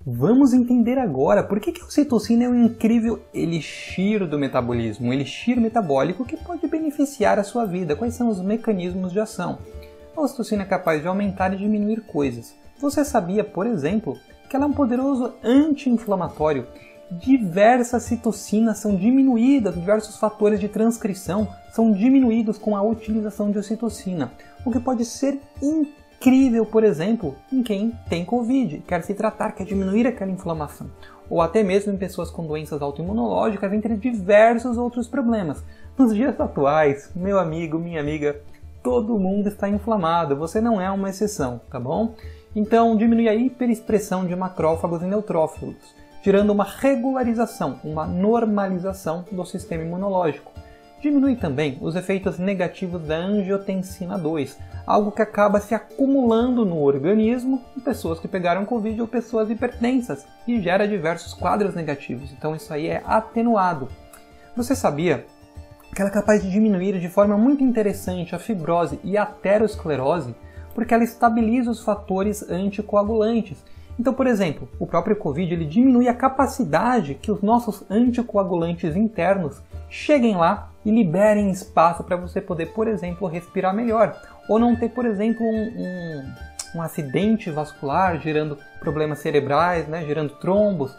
Vamos entender agora por que a ocitocina é um incrível elixir do metabolismo, um elixir metabólico que pode beneficiar a sua vida. Quais são os mecanismos de ação? A ocitocina é capaz de aumentar e diminuir coisas. Você sabia, por exemplo, que ela é um poderoso anti-inflamatório? Diversas citocinas são diminuídas, diversos fatores de transcrição são diminuídos com a utilização de ocitocina, o que pode ser incrível, por exemplo, em quem tem Covid, quer se tratar, quer diminuir aquela inflamação, ou até mesmo em pessoas com doenças autoimunológicas, entre diversos outros problemas. Nos dias atuais, meu amigo, minha amiga, todo mundo está inflamado, você não é uma exceção, tá bom? Então, diminui a hiperexpressão de macrófagos e neutrófilos, gerando uma regularização, uma normalização do sistema imunológico. Diminui também os efeitos negativos da angiotensina 2, algo que acaba se acumulando no organismo em pessoas que pegaram Covid ou pessoas hipertensas e gera diversos quadros negativos. Então isso aí é atenuado. Você sabia que ela é capaz de diminuir de forma muito interessante a fibrose e a aterosclerose, porque ela estabiliza os fatores anticoagulantes. Então, por exemplo, o próprio Covid ele diminui a capacidade que os nossos anticoagulantes internos cheguem lá e liberem espaço para você poder, por exemplo, respirar melhor. Ou não ter, por exemplo, um acidente vascular gerando problemas cerebrais, né, gerando trombos,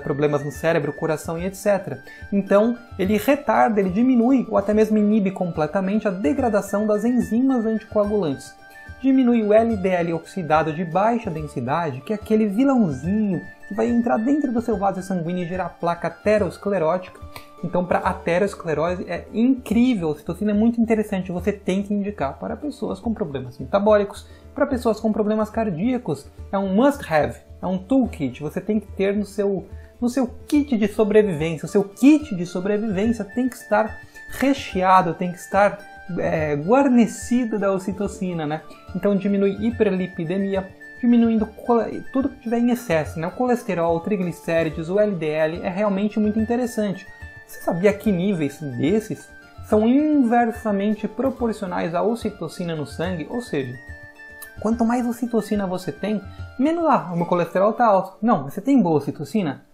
problemas no cérebro, coração e etc. Então, ele retarda, ele diminui ou até mesmo inibe completamente a degradação das enzimas anticoagulantes. Diminui o LDL oxidado de baixa densidade, que é aquele vilãozinho que vai entrar dentro do seu vaso sanguíneo e gerar placa aterosclerótica. Então, para aterosclerose é incrível, a ocitocina é muito interessante, você tem que indicar para pessoas com problemas metabólicos, para pessoas com problemas cardíacos, é um must-have, é um toolkit, você tem que ter no seu kit de sobrevivência, o seu kit de sobrevivência tem que estar recheado, tem que estar guarnecido da ocitocina, né? Então diminui hiperlipidemia, diminuindo tudo que tiver em excesso, né? O colesterol, o triglicérides, o LDL é realmente muito interessante. Você sabia que níveis desses são inversamente proporcionais à ocitocina no sangue? Ou seja, quanto mais ocitocina você tem, menos o meu colesterol está alto. Não, você tem boa ocitocina?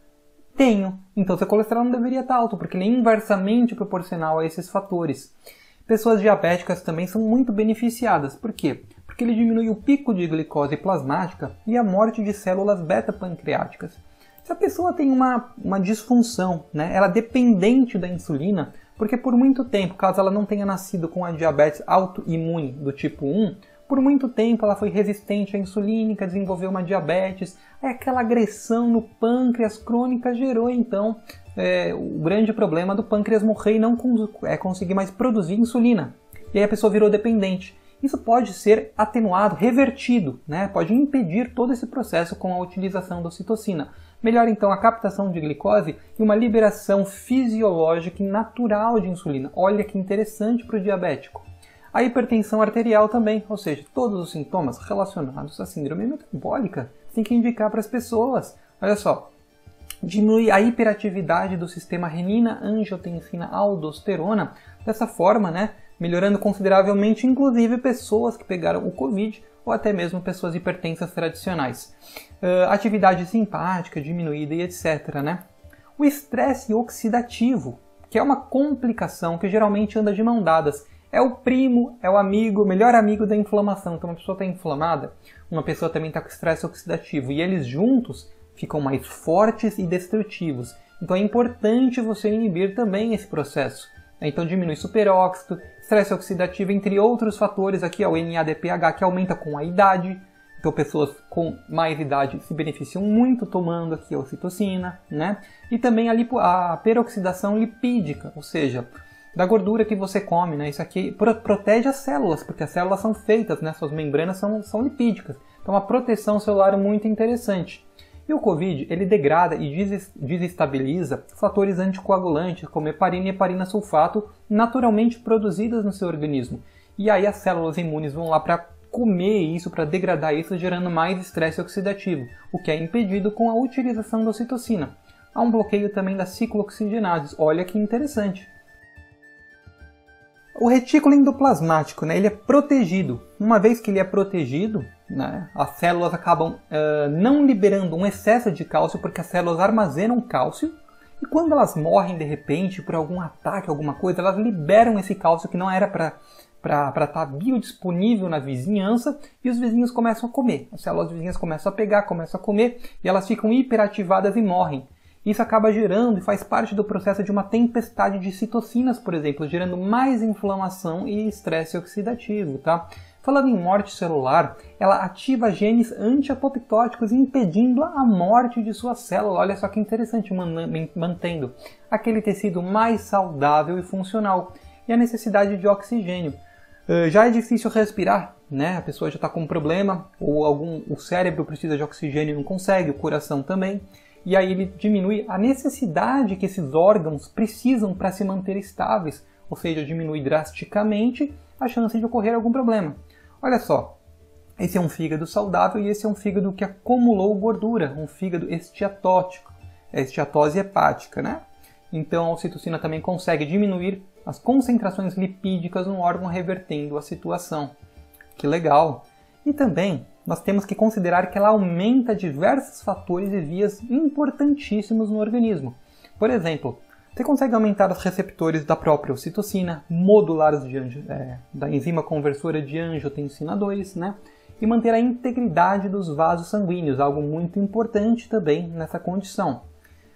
Tenho. Então seu colesterol não deveria estar alto, porque ele é inversamente proporcional a esses fatores. Pessoas diabéticas também são muito beneficiadas. Por quê? Porque ele diminui o pico de glicose plasmática e a morte de células beta-pancreáticas. Se a pessoa tem uma disfunção, né, ela é dependente da insulina, porque por muito tempo, caso ela não tenha nascido com a diabetes autoimune do tipo 1, por muito tempo ela foi resistente à insulínica, desenvolveu uma diabetes, aquela agressão no pâncreas crônica gerou então o grande problema do pâncreas morrer e não conseguir mais produzir insulina. E aí a pessoa virou dependente. Isso pode ser atenuado, revertido, né? Pode impedir todo esse processo com a utilização da ocitocina. Melhora então a captação de glicose e uma liberação fisiológica e natural de insulina. Olha que interessante para o diabético. A hipertensão arterial também, ou seja, todos os sintomas relacionados à síndrome metabólica, tem que indicar para as pessoas. Olha só, diminui a hiperatividade do sistema renina-angiotensina-aldosterona, dessa forma, né, melhorando consideravelmente, inclusive, pessoas que pegaram o Covid ou até mesmo pessoas hipertensas tradicionais. Atividade simpática diminuída e etc. Né? O estresse oxidativo, que é uma complicação que geralmente anda de mão dadas, é o primo, é o amigo, o melhor amigo da inflamação. Então uma pessoa está inflamada, uma pessoa também está com estresse oxidativo e eles juntos ficam mais fortes e destrutivos. Então é importante você inibir também esse processo. Então diminui superóxido, estresse oxidativo, entre outros fatores. Aqui o NADPH, que aumenta com a idade. Então pessoas com mais idade se beneficiam muito tomando aqui a ocitocina, né? E também a peroxidação lipídica, ou seja, da gordura que você come, né? Isso aqui protege as células, porque as células são feitas, né? Suas membranas são lipídicas. Então, uma proteção celular muito interessante. E o Covid, ele degrada e desestabiliza fatores anticoagulantes, como heparina e heparina sulfato, naturalmente produzidas no seu organismo. E aí as células imunes vão lá para comer isso, para degradar isso, gerando mais estresse oxidativo, o que é impedido com a utilização da ocitocina. Há um bloqueio também das ciclooxigenases. Olha que interessante. O retículo endoplasmático, né, ele é protegido. Uma vez que ele é protegido, né? As células acabam não liberando um excesso de cálcio porque as células armazenam cálcio e quando elas morrem de repente por algum ataque, alguma coisa, elas liberam esse cálcio que não era para estar biodisponível na vizinhança e os vizinhos começam a comer. As células vizinhas começam a pegar, começam a comer e elas ficam hiperativadas e morrem. Isso acaba gerando e faz parte do processo de uma tempestade de citocinas, por exemplo, gerando mais inflamação e estresse oxidativo, tá? Falando em morte celular, ela ativa genes anti-apoptóticos, impedindo a morte de sua célula. Olha só que interessante, mantendo aquele tecido mais saudável e funcional. E a necessidade de oxigênio. Já é difícil respirar, né? A pessoa já está com um problema, ou o cérebro precisa de oxigênio e não consegue, o coração também. E aí ele diminui a necessidade que esses órgãos precisam para se manter estáveis, ou seja, diminui drasticamente a chance de ocorrer algum problema. Olha só, esse é um fígado saudável e esse é um fígado que acumulou gordura, um fígado esteatótico, é esteatose hepática, né? Então a ocitocina também consegue diminuir as concentrações lipídicas no órgão, revertendo a situação. Que legal! E também nós temos que considerar que ela aumenta diversos fatores e vias importantíssimos no organismo. Por exemplo, você consegue aumentar os receptores da própria ocitocina, modular os da enzima conversora de angiotensina 2, né? E manter a integridade dos vasos sanguíneos, algo muito importante também nessa condição.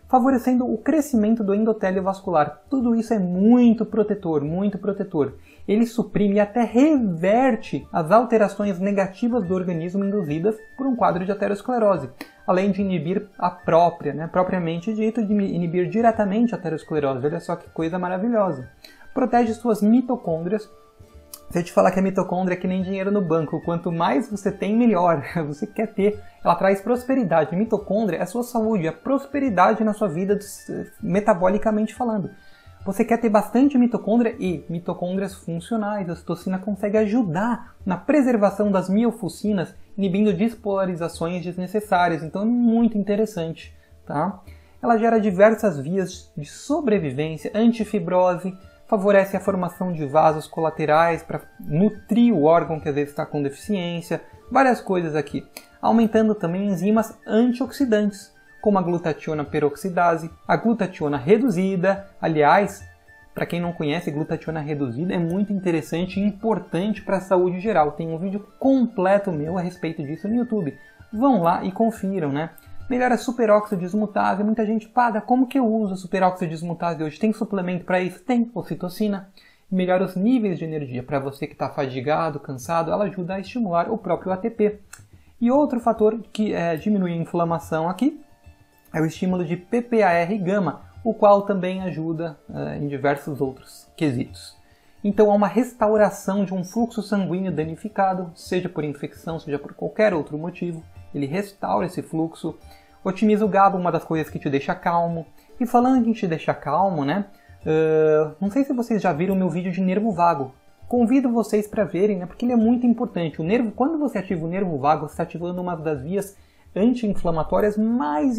Favorecendo o crescimento do endotélio vascular. Tudo isso é muito protetor, muito protetor. Ele suprime e até reverte as alterações negativas do organismo induzidas por um quadro de aterosclerose, além de inibir a própria, né, propriamente dito, de inibir diretamente a aterosclerose. Olha só que coisa maravilhosa. Protege suas mitocôndrias. Se eu te falar que a mitocôndria é que nem dinheiro no banco, quanto mais você tem, melhor. Você quer ter, ela traz prosperidade. A mitocôndria é a sua saúde, é a prosperidade na sua vida, metabolicamente falando. Você quer ter bastante mitocôndria e mitocôndrias funcionais. A ocitocina consegue ajudar na preservação das miofocinas, inibindo despolarizações desnecessárias. Então é muito interessante, tá? Ela gera diversas vias de sobrevivência, antifibrose, favorece a formação de vasos colaterais para nutrir o órgão que às vezes está com deficiência, várias coisas aqui. Aumentando também enzimas antioxidantes, como a glutationa peroxidase, a glutationa reduzida. Aliás, para quem não conhece, glutationa reduzida é muito interessante e importante para a saúde geral. Tem um vídeo completo meu a respeito disso no YouTube. Vão lá e confiram, né? Melhora superóxido desmutase. Muita gente, paga, como que eu uso superóxido desmutase hoje? Tem suplemento para isso? Tem, ocitocina. Melhora os níveis de energia. Para você que está fadigado, cansado, ela ajuda a estimular o próprio ATP. E outro fator que diminui a inflamação aqui é o estímulo de PPAR-gama, o qual também ajuda em diversos outros quesitos. Então há uma restauração de um fluxo sanguíneo danificado, seja por infecção, seja por qualquer outro motivo. Ele restaura esse fluxo, otimiza o GABA, uma das coisas que te deixa calmo. E falando em te deixar calmo, né? Não sei se vocês já viram o meu vídeo de nervo vago. Convido vocês para verem, né? Porque ele é muito importante. O nervo, quando você ativa o nervo vago, você está ativando uma das vias anti-inflamatórias mais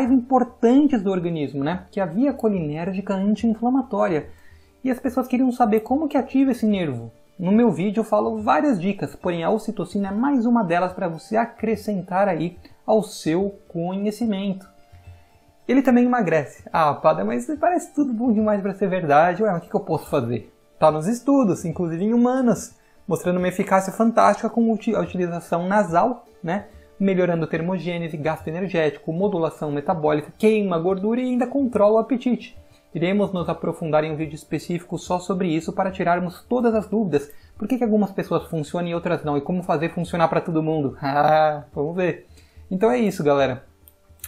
importantes do organismo, né? Que é a via colinérgica anti-inflamatória. E as pessoas queriam saber como que ativa esse nervo. No meu vídeo eu falo várias dicas, porém a ocitocina é mais uma delas para você acrescentar aí ao seu conhecimento. Ele também emagrece. Ah, Pada, mas parece tudo bom demais para ser verdade. Ué, mas o que eu posso fazer? Está nos estudos, inclusive em humanas, mostrando uma eficácia fantástica com a utilização nasal, né? Melhorando termogênese, gasto energético, modulação metabólica, queima gordura e ainda controla o apetite. Iremos nos aprofundar em um vídeo específico só sobre isso para tirarmos todas as dúvidas. Por que algumas pessoas funcionam e outras não? E como fazer funcionar para todo mundo? Vamos ver. Então é isso, galera.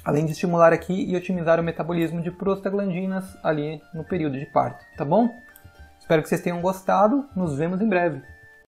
Além de estimular aqui e otimizar o metabolismo de prostaglandinas ali no período de parto, tá bom? Espero que vocês tenham gostado. Nos vemos em breve.